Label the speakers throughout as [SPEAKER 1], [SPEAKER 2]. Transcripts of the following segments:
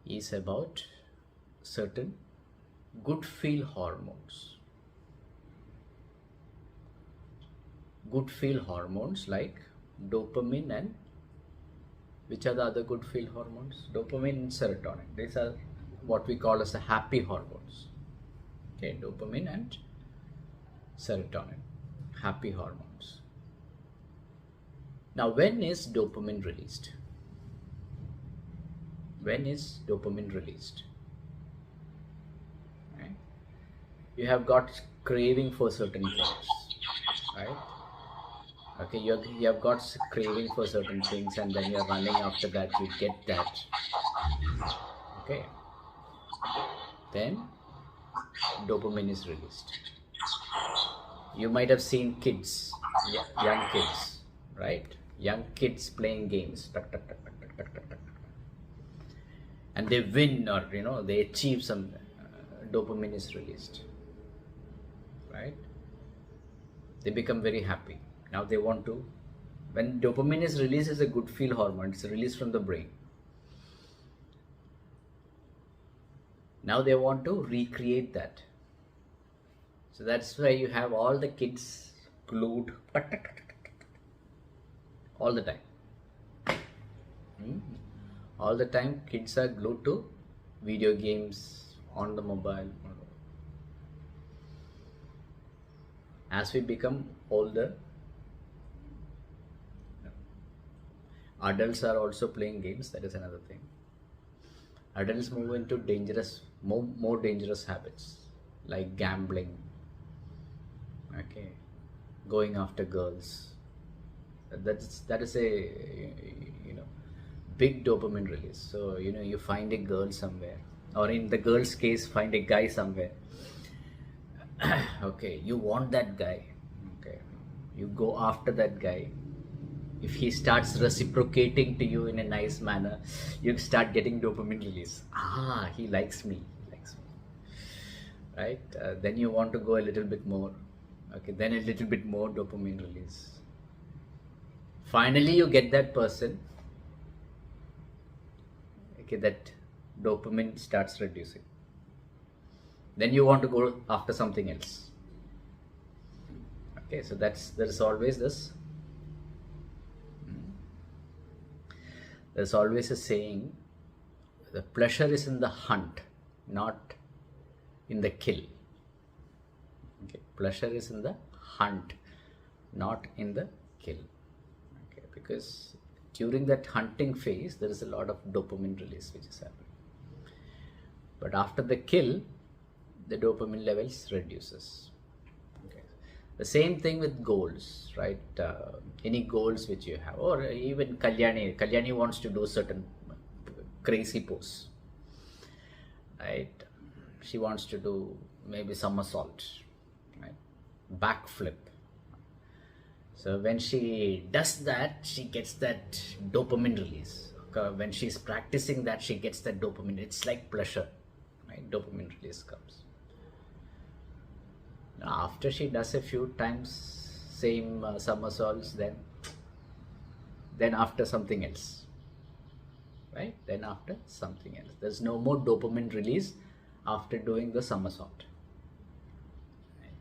[SPEAKER 1] is about certain good feel hormones. Good feel hormones like dopamine and which are the other good feel hormones? Dopamine and serotonin. These are what we call as the happy hormones. Okay, dopamine and serotonin, happy hormones. Now, when is dopamine released? When is dopamine released? Right? You have got craving for certain things, right? Okay, you have got craving for certain things, and then you're running after that, you get that. Okay, then dopamine is released. You might have seen kids, young kids, right? Young kids playing games, tuck, tuck, tuck, tuck, tuck, tuck, tuck, tuck, and they win, or they achieve some, dopamine is released, right? They become very happy. Now they want to, when dopamine is released, is a good feel hormone, it's released from the brain. Now they want to recreate that. So that's why you have all the kids glued all the time. All the time kids are glued to video games on the mobile. As we become older, adults are also playing games. That is another thing. Adults move into more dangerous habits like gambling, okay, going after girls. That is a big dopamine release. So you find a girl somewhere, or in the girl's case, find a guy somewhere. Okay, you want that guy. Okay, you go after that guy. If he starts reciprocating to you in a nice manner, you start getting dopamine release. He likes me, right? Then you want to go a little bit more. Okay, then a little bit more dopamine release. Finally, you get that person. Okay, that dopamine starts reducing. Then you want to go after something else. Okay, so there's always this. There's always a saying, the pleasure is in the hunt, not in the kill. Okay, pleasure is in the hunt, not in the kill. Okay, because during that hunting phase, there is a lot of dopamine release which is happening. But after the kill, the dopamine levels reduces. Okay. The same thing with goals, right? Any goals which you have, or even Kalyani wants to do certain crazy pose, right? She wants to do maybe somersault, right? Backflip. So when she does that, she gets that dopamine release. When she's practicing that, she gets that dopamine. It's like pleasure, right? Dopamine release comes. Now, after she does a few times same somersaults, then after something else, right? Then after something else. There's no more dopamine release after doing the somersault. Right?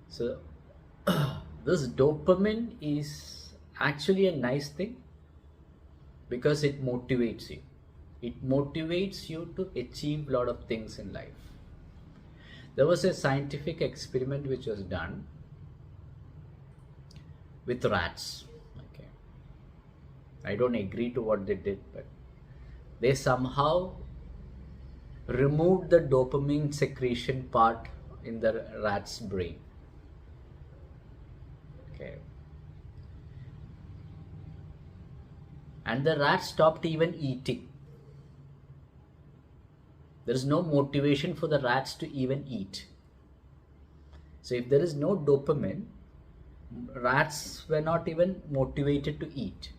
[SPEAKER 1] So this dopamine is actually a nice thing because it motivates you. It motivates you to achieve a lot of things in life. There was a scientific experiment which was done with rats. Okay, I don't agree to what they did, but they somehow removed the dopamine secretion part in the rat's brain. Okay, and the rat stopped even eating. There is no motivation for the rats to even eat. So if there is no dopamine, rats were not even motivated to eat.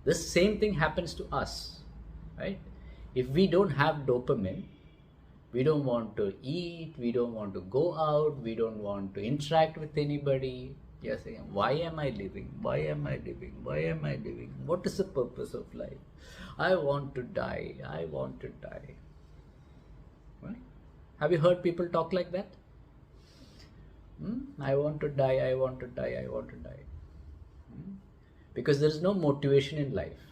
[SPEAKER 1] The same thing happens to us, right? If we don't have dopamine, we don't want to eat, we don't want to go out, we don't want to interact with anybody. You're saying, why am I living? Why am I living? Why am I living? What is the purpose of life? I want to die. I want to die. Right? Have you heard people talk like that? I want to die. I want to die. I want to die. Because there is no motivation in life.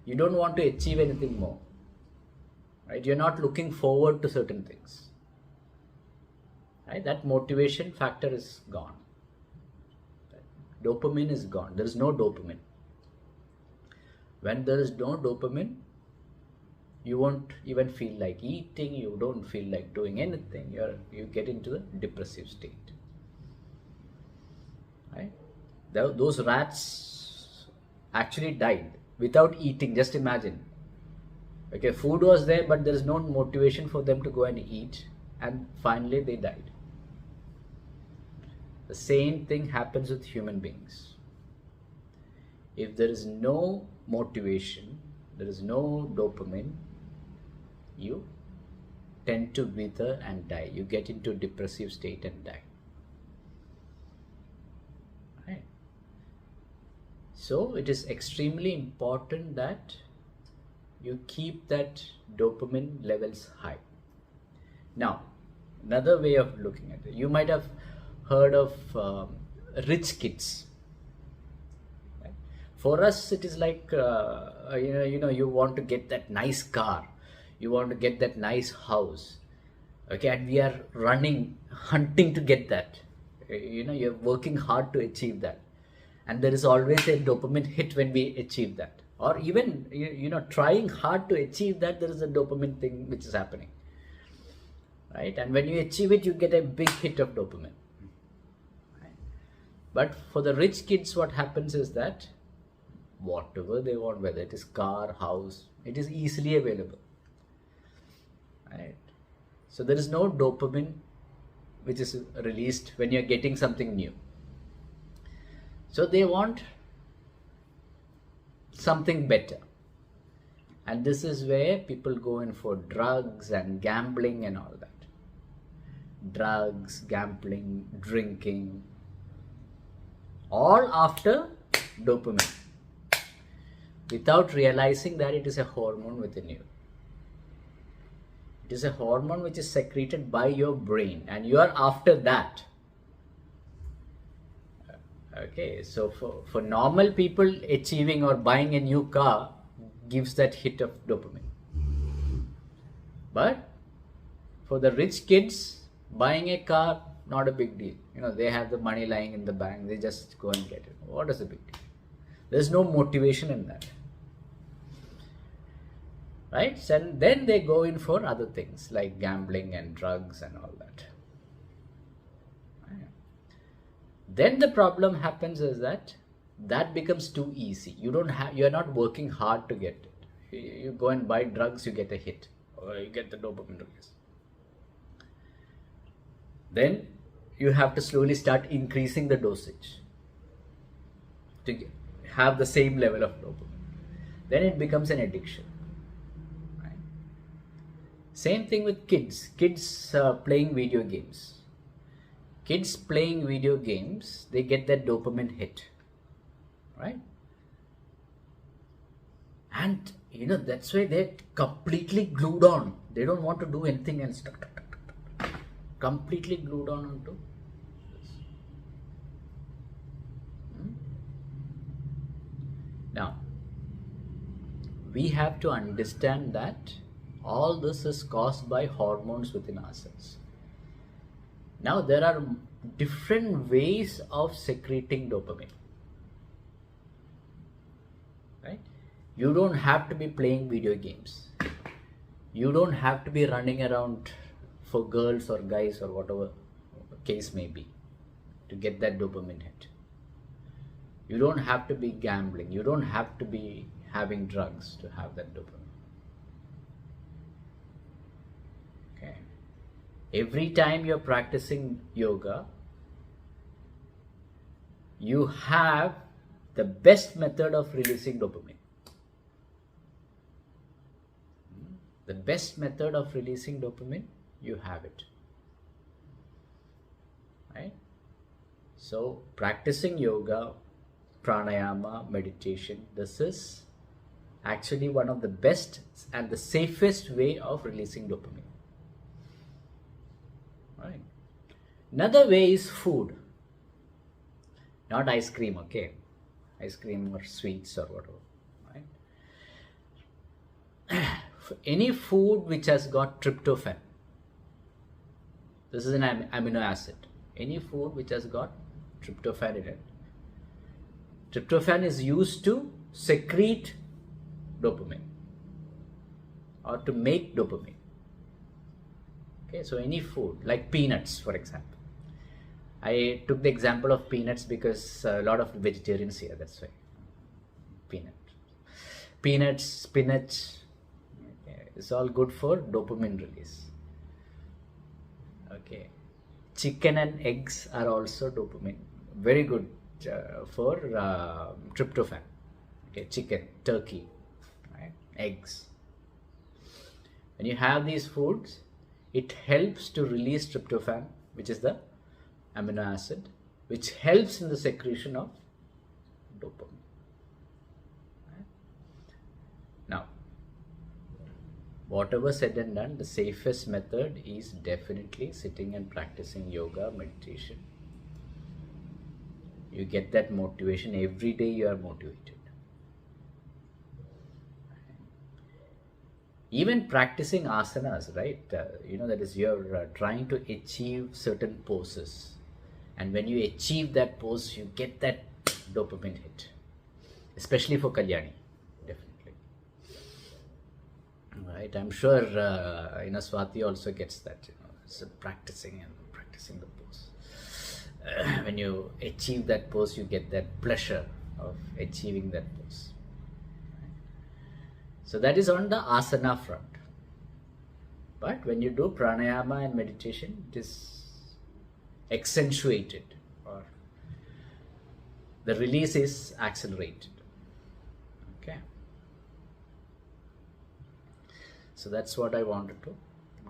[SPEAKER 1] You don't want to achieve anything more. Right? You're not looking forward to certain things. Right? That motivation factor is gone. Dopamine is gone. There is no dopamine. When there is no dopamine, you won't even feel like eating. You don't feel like doing anything. You get into the depressive state. Right? Those rats actually died without eating. Just imagine. Okay, food was there, but there is no motivation for them to go and eat, and finally they died. The same thing happens with human beings. If there is no motivation, there is no dopamine, you tend to wither and die. You get into a depressive state and die. Right? So it is extremely important that you keep that dopamine levels high. Now, another way of looking at it, you might have heard of rich kids. Right? For us, it is like you want to get that nice car, you want to get that nice house, okay, and we are hunting to get that. You're working hard to achieve that, and there is always a dopamine hit when we achieve that, or even trying hard to achieve that, there is a dopamine thing which is happening, right? And when you achieve it, you get a big hit of dopamine. But for the rich kids, what happens is that whatever they want, whether it is car, house, it is easily available. Right? So there is no dopamine which is released when you're getting something new. So they want something better. And this is where people go in for drugs and gambling and all that. Drugs, gambling, drinking, all after dopamine, without realizing that it is a hormone within you. It is a hormone which is secreted by your brain, and you are after that. Okay, so for normal people, achieving or buying a new car gives that hit of dopamine. But for the rich kids, buying a car, not a big deal. They have the money lying in the bank, they just go and get it. What is the big deal? There's no motivation in that. Right? And then they go in for other things like gambling and drugs and all that. Then the problem happens is that becomes too easy. You're not working hard to get it. You go and buy drugs, you get a hit, or you get the dopamine release. Then you have to slowly start increasing the dosage to have the same level of dopamine. Then it becomes an addiction. Right? Same thing with kids. Kids playing video games. Kids playing video games, they get that dopamine hit. Right? And that's why they're completely glued on. They don't want to do anything else. Completely glued on onto this. Now, we have to understand that all this is caused by hormones within ourselves. Now, there are different ways of secreting dopamine. Right? You don't have to be playing video games. You don't have to be running around for girls or guys or whatever case may be to get that dopamine hit. You don't have to be gambling. You don't have to be having drugs to have that dopamine. Okay. Every time you're practicing yoga, you have the best method of releasing dopamine. The best method of releasing dopamine, you have it. Right? So practicing yoga, pranayama, meditation, this is actually one of the best and the safest way of releasing dopamine. Right. Another way is food, not ice cream, okay? Ice cream or sweets or whatever, right? Any food which has got tryptophan, this is an amino acid. Any food which has got tryptophan in it. Tryptophan is used to secrete dopamine or to make dopamine. Okay, so any food like peanuts, for example. I took the example of peanuts because a lot of vegetarians here, that's why. Peanuts, spinach, okay, it's all good for dopamine release. Okay, chicken and eggs are also dopamine, very good for tryptophan. Okay, chicken, turkey, right? Eggs. When you have these foods, it helps to release tryptophan, which is the amino acid, which helps in the secretion of dopamine. Right? Now, whatever said and done, the safest method is definitely sitting and practicing yoga, meditation. You get that motivation every day, you are motivated. Even practicing asanas, right? That is, you're trying to achieve certain poses. And when you achieve that pose, you get that dopamine hit. Especially for Kalyani, definitely. Right? I'm sure, Swati also gets that, so practicing the pose. When you achieve that pose, you get that pleasure of achieving that pose. So that is on the asana front. But when you do pranayama and meditation, it is accentuated, or the release is accelerated. Okay. So that's what I wanted to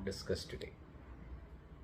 [SPEAKER 1] discuss today.